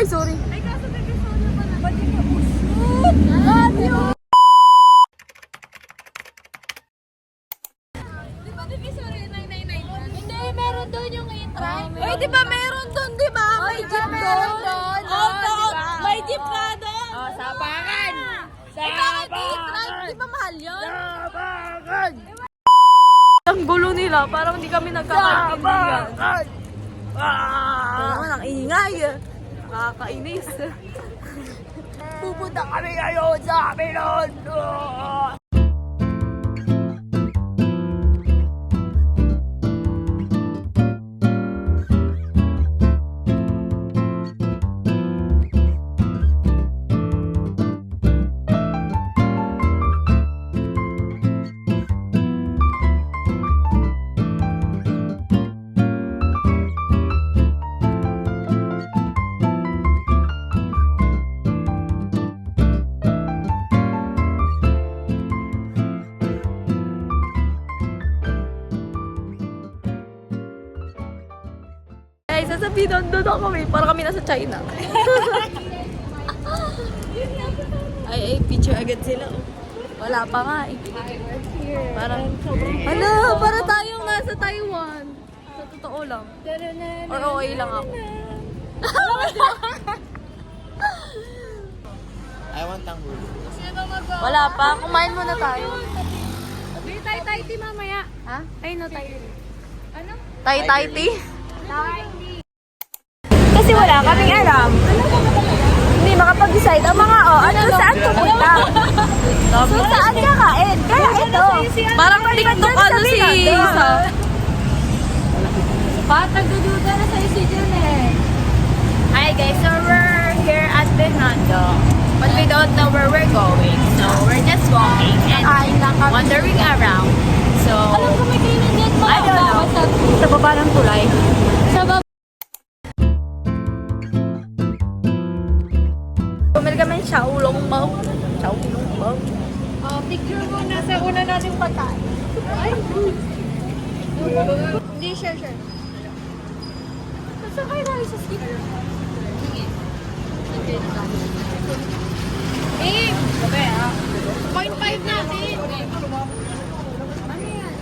Ay, sorry. Ay, kaso nag-soda pala. Ba't yung usot? Radio! Di ba nag-soda yung 999? Hindi, meron doon yung i-try. Ay, di ba meron doon, di ba? May jeep doon. May jeep ka doon. Oh, sapakan! Eh, bakit i-try? Di ba mahal yun? Sapakan! Ang gulo nila, parang hindi kami nagkakaintindihan. Naman, ang ingay. Nakakainis. Pupunta kami ngayon sa amin nun. Ay, sasabihin doon kami. Para kami nasa China. Ay, picture agad sila. Oh. Wala pa nga eh. Parang, ano, para tayong nasa Taiwan. Sa totoo lang. Or okay lang ako. I want tanghul. Wala pa. Kumain muna tayo. Bili tayo Thai tea mamaya. Ha? Ay, no, Thai tea. Ano? Thai tea? Thai tea. Kasi wala kaming alam. Hindi makapag-decide ang mga ano saan pupunta. So saan kakain? Kaya ito. Parang TikTok ano si Isa. Patag dududa na sa'yo si Jun eh. Hi guys, so we're here at Bernardo. But we don't know where we're going. So we're just walking and wandering around. So Alam ko may kainan dyan mga I don't know. Sa baba ng tulay. Sa baba. Bumili kami ng Xiaolong Bao. Xiaolong Bao. Picture muna sa una nating pagkain. Ay, hindi, share. Saan kayo tayo sa skip? Sige. Eh, gabi ah. 0.5 natin. Ano yan?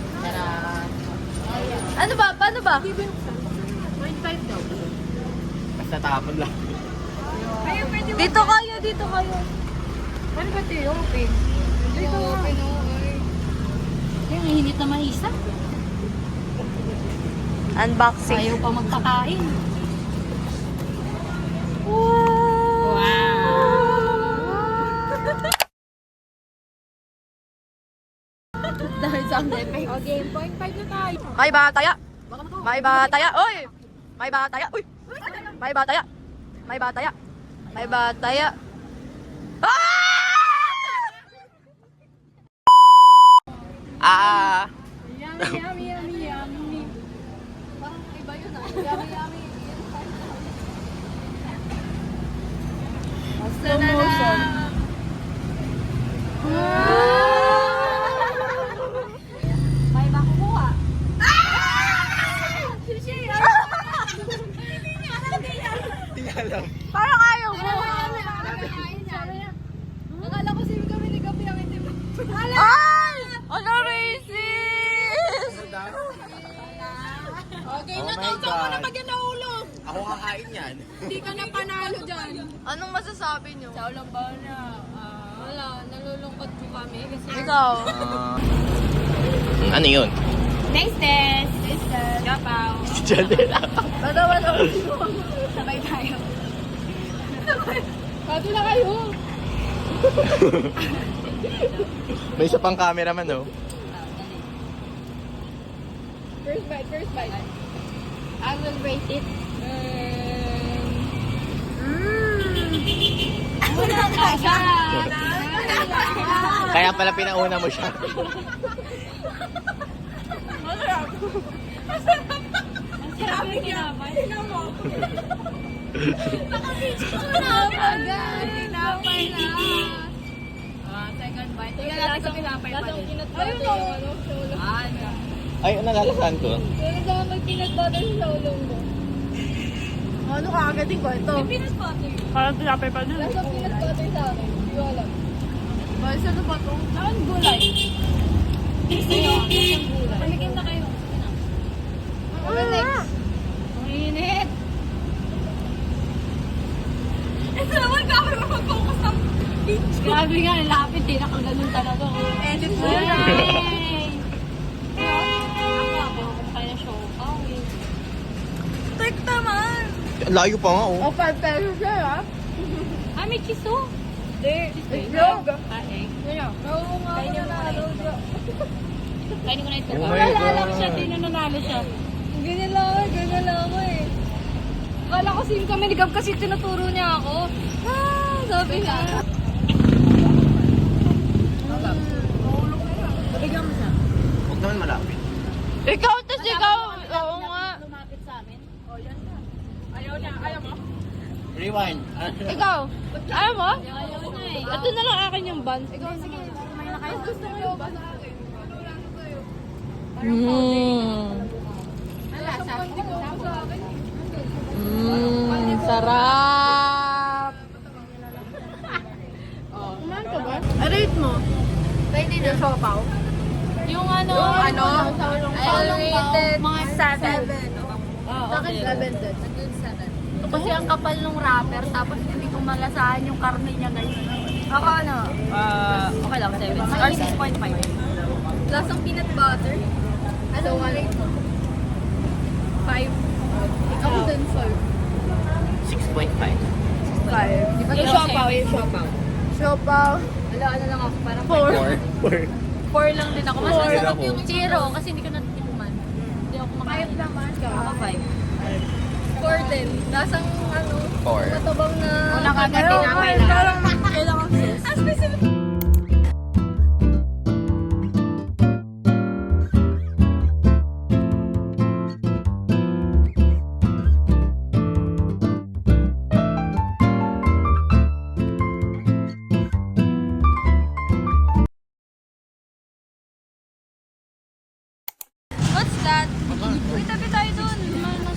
Ano ba? Paano ba? 0.5 daw. Basta tapon lang. Ayun, pwede mo. Dito kayo, dito kayo. Ano ba ito yung open? Dito open, yung hinit na maisa. Unboxing. Ayaw pa magpakain. Dahil sa ang Okay, 0.5 na tayo. May bataya. May bataya. Oy! May bataya. Uy! May bataya. May bataya. May bataya. Ah! Yummy. Parang iba yun ah. Yummy. Basta na lang. May makukuha. Hindi alam. Parang ayaw mo. Akala ko sino kami ni Gabi ang hindi mo. Ay! Ano racist? Okay, Oh my natawag ko na God. pag yan nahulog. Ako kakain yan. Hindi ka na panalo dyan. Anong masasabi nyo? Sa ulang ba na, wala, nalulungkot po kami kasi Ikaw. Ano yun? Nice test. Gapaw. Janela. Bata. Sabay tayo. kato na kayo. May isa pang cameraman, oh. First bite. I will rate it. Wala ka siya. Kaya pala pinauna mo siya. Masarap yung kinamay. Tinapay na. Second bite. Tingnan Lasang natin kung tinapay pa din. peanut butter yung ano, solo. Ay, nalalasan ko. Pero sa mag peanut butter sa ulong mo. Ano kakagating ko? Ito. Peanut butter. Parang tinapay pa dun. Nasa peanut butter sa akin. Hindi ko alam. Guys, ano ba ito? Saan gulay? Sino? Panikim na kayo. Ano next? Ang init. Ito naman kami mag-focus ng beach. Grabe nga, lapit eh. Nakaganon talaga. Edit mo Hey! na. Ako kung kaya show. Tek naman. Layo pa nga, oh. O, 5 pesos siya, ha? Ah, may cheese oh. Hindi. Itlog. Ah, egg. Oo nga. Kainin mo na ito. Kainin ko na ito. Oh my Wala God. lang siya, nanalo siya. Ganyan lang ako eh. Wala ko sim kami ni Gab kasi tinuturo niya ako. Sabi niya. Bigyan mo siya. Huwag naman malapit. Ikaw, tas ikaw. Oo nga. Lumapit sa amin. Rewind. Ikaw. Ayaw mo? Ayaw na eh. Ito na lang akin yung buns. Ikaw, sige. Kumain na kayo. Gusto mo yung basa akin. Ang lasa. Sarap. Kumain ka ba? Rate mo. Pwede na. Siopaw. Yung ano, I rated mga 7. Sa akin, 7 din. Kasi ang kapal nung wrapper, tapos hindi ko malasahan yung karne niya, guys. Ako ano? Okay lang, 7. Or 6.5. Lasang peanut butter. Ano So, yung rate mo? 5. Ako din 6.5. 5. Yung siopaw, Siopaw. Ano lang ako, parang 4. 4 lang din ako. Mas Four. masarap Ako. yung zero kasi hindi ko natitipuman. Hindi ako kumakain. naman ka. Ako 5. 4 din. Lasang ano? 4. Matabang na. Wala ka agad Pero, tinapay parang lang. kailangan sis. Ang specific. What's that? Uy, tabi tayo dun.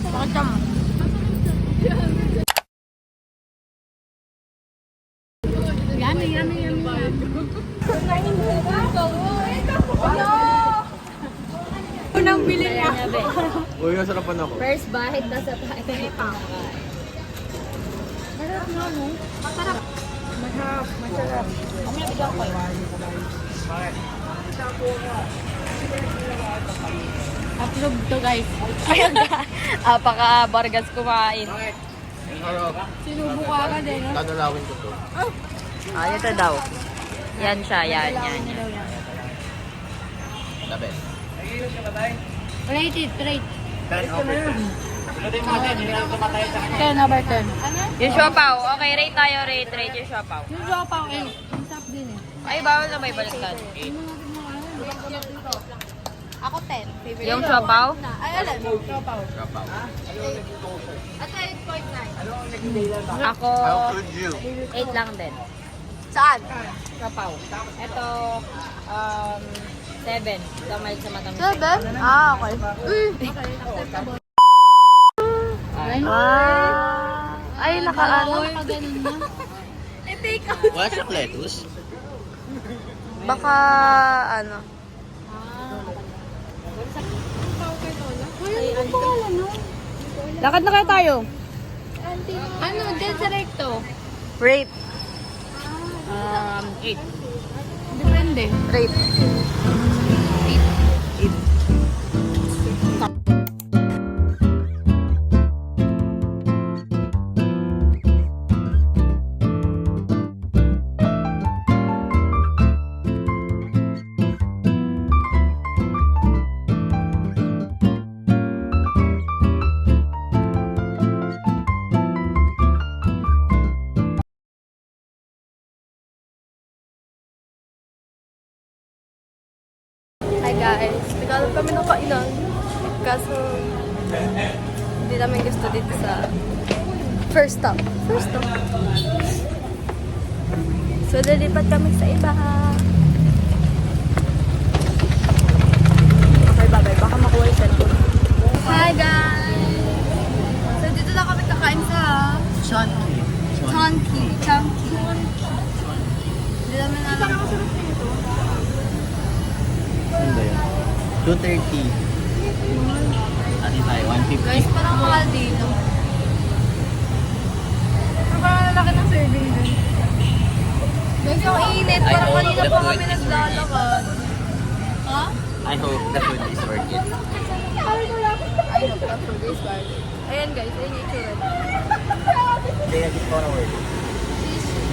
Bakit ka mo? Yummy. Unang bili niya. Uy, nasarapan ako. First bite, nasa tayo. Masarap. Approve to, guys. Apaka-bargas kumain. Sinubo ka ka din. Dadalawin ko to. Ito daw. Yan siya, yan. The best. Rate it, rate. 10 over 10. 10 over 10. Yung siopaw. Okay, rate tayo, rate yung siopaw. Yung siopaw, eh. Ang sarap din eh. Ay, bawal na may baliktad. Ako 10. Favorite. Yung siopaw? Ay, alam. Kapaw. At 8.9. Ako, How could you? 8 lang din. Saan? Siopaw. Ito, 7. Ito may sa matamis. 7? Ah, okay. Ay, nakaano. Ganun na. Wala siya lettuce? Baka, ano. Lakad na kaya tayo. Ano, dyan sa recto? Rate. 8. Depende. Rate. Hi guys, naghanap kami ng kainan. Kaso, hindi namin gusto dito sa first stop. So, lilipat kami sa iba. Okay, bye-bye. Baka makuha yung cellphone. Hi guys! So, dito na kami kakain sa 230. Ati tayo, 150. Guys, parang mahal dito. Parang lalaki ng serving din. Guys, ang init. Parang kanina pa kami naglalakad. Ha? I hope the food is worth it. I hope the food is worth it. Ayan guys, ayun yung itsura. Kaya just wanna word.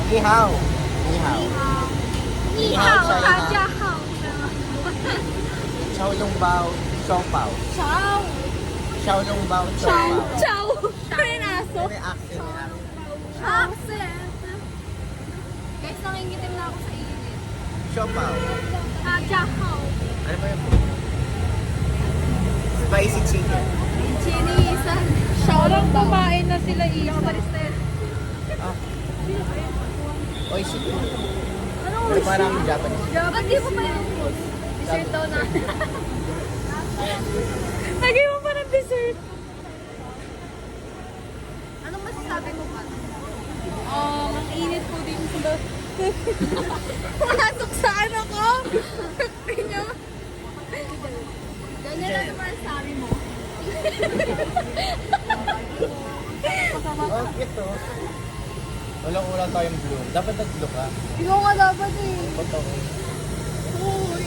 Ni hao. Ni hao. Ni hao, Kaja hao. Chow long bao, chow pao. Chow. Chow long bao, chow pao. Chow. May aso. May accent, may accent. Accent. Guys, nangingitim na ako sa init. Chow pao. Kaja hao. Ano ba yun? Spicy chicken. Chinisan. Parang kumain na sila isa. Ah. Oishi. Anong Pero parang Japanese. Ba't di mo pa yung food? Dessert daw na. Lagay mo pa ng dessert. Anong masasabi mo pa? Ang init po din sa pumasok sa ano ko. Ganyan. Ganyan lang naman sabi mo. Oh, ito. Walang tayong blue. Dapat nag-blue ka. Ikaw nga dapat eh. Ba't ako? Uy.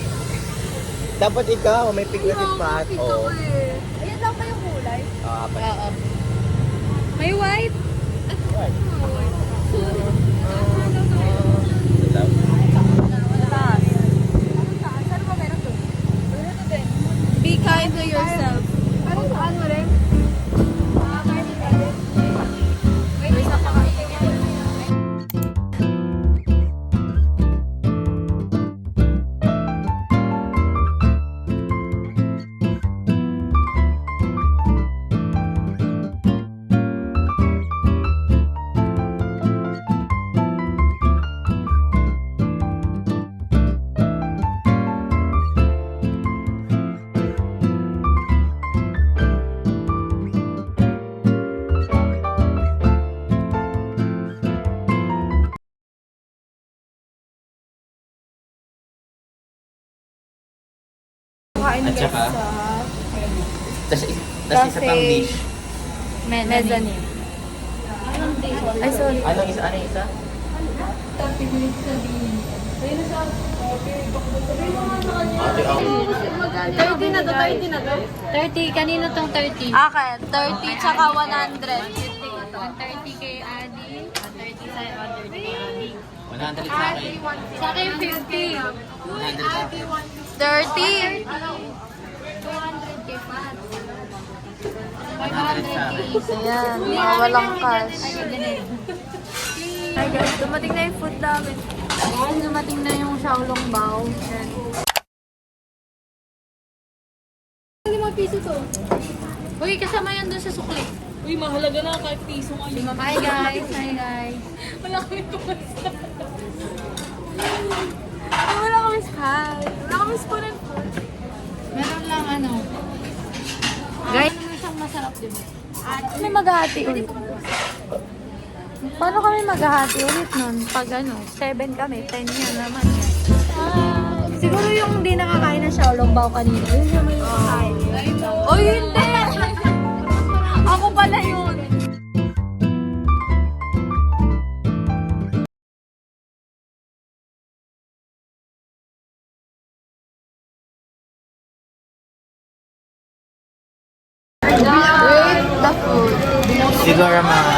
Dapat ikaw, may piglet pa. Ito Oo. eh. Ayan lang ba yung kulay? Apat. May white. Right. Be kind to yourself. Parang saan mo rin? Wait, isa pa kainin. Kain At guys saka, sa tas isa pang Cafe. dish. mezzanine. Ay, sorry. Anong isa? Ano yung isa? Ate, ako. 30 na to, 30 na to. 30, kanino tong 30? Akin, 30 tsaka 100. 130 kay Adi, 130 sa'yo, 130 kay Adi. 100 sa akin. Sa akin 50. 100 sa akin. 30. 200 kay Pat. 100 sa akin. Ayan, mga walang cash. Hi guys, dumating na yung food namin. Ayan, dumating na yung Xiaolong Bao. Ayan. 5 piso to. Uy, kasama yan dun sa sukli. Uy, mahalaga na kahit piso ngayon. Hi guys, hi guys. Wala kami kumasta. Wala kami hi. Wala kami spoon and fork. Meron lang ano. Guys, Ano siyang masarap din. kami maghahati ulit. Paano kami maghahati ulit nun? Pag ano, 7 kami, 10 yan naman. Siguro yung hindi nakakain ng Xiaolong Bao kanina, yun yung may nakakain. Oh, hindi! Ako pala yun! Rate the food. Siguro mga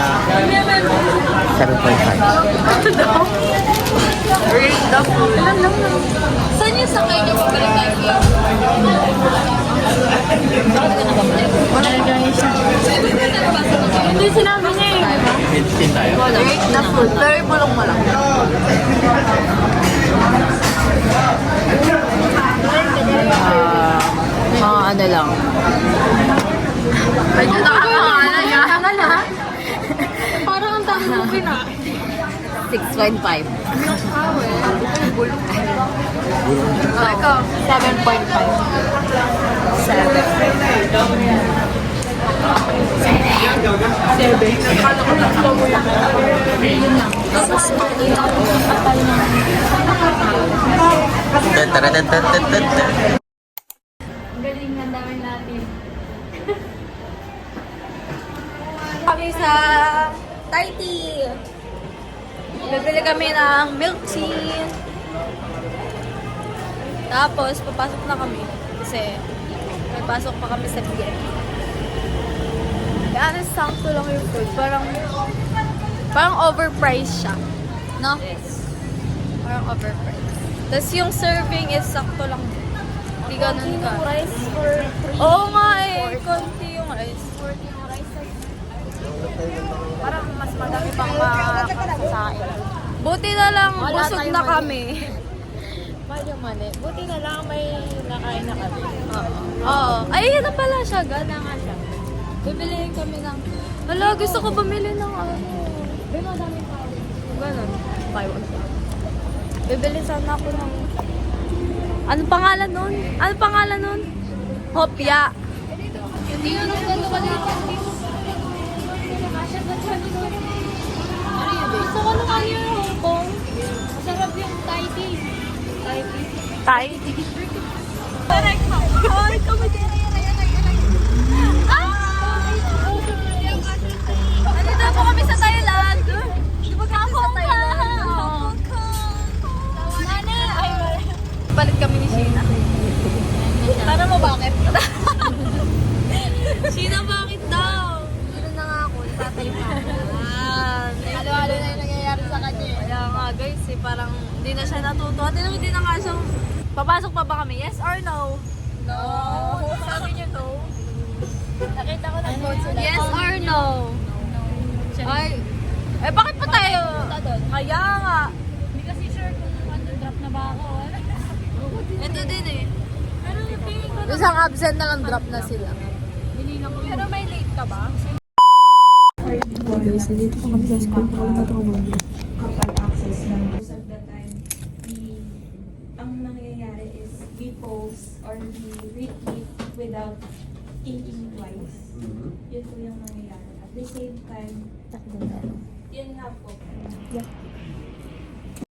7.5. Rate the food. Saan yung sakay niyo pabalik kayo? Hindi sinabi niya eh, di ba? 15 tayo. Rate the food. Very bulong mo lang. Mga ano lang. Medyo nakakaangan niya. Parang ang dami mo pina. 6.5. Ikaw, 7. sa Thai tea. Bibili kami ng milk tea. Tapos, papasok na kami. Kasi, may pasok pa kami sa BM. Kaya sakto lang yung food. Parang overpriced siya. No? Yes. Parang overpriced. Tapos yung serving is sakto lang. Hindi ganun ka. Rice for 3. Oo nga eh. Konti yung rice. 40 yung rice. Parang mas madami pang makakasain. Buti na lang, Wala busog tayong na mali. kami. Medyo mali. Buti na lang may nakain na kami. Oo. Ay, yan na pala siya. Gana nga siya. Bibiliin kami ng... Hala, gusto ko bumili ng ano. May madami pa. Ganun. Buy one. Bibili sana ako ng... Anong pangalan nun? Anong pangalan nun? Hopya. Hindi yun ang gano'n maliit. Nakasya ba siya nito? Gusto ko nung ano yung Hong Kong. Masarap yung Thai tea. Thai tea. Thai? Parang ay, kami din. Nandito po kami sa Thailand. Di ba kami sa Thailand? Hong Kong. Nana! Balik kami ni Sheena. Tara mo bakit? Sheena, bakit daw? Dito na nga ako. Tatay pa. Halo-halo na yung nangyayari sa kanya eh. Kaya nga guys, parang hindi na siya natuto. Hindi na nga siya. Papasok pa ba kami? Yes or no? No. Sabi niyo no. Nakita ko ng board sila. Yes or no? Ay, eh bakit pa tayo? Kaya nga. Hindi kasi sure kung ano drop na ba ako. Ito din eh. Pero feeling ko na. Isang absent na lang drop na sila. Pero may late ka ba? Guys, nandito po kami sa school. Kapag access ng most of the time, ang nangyayari is we post or we retweet without thinking twice. Yun po yung nangyayari. At the same time, yun nga po.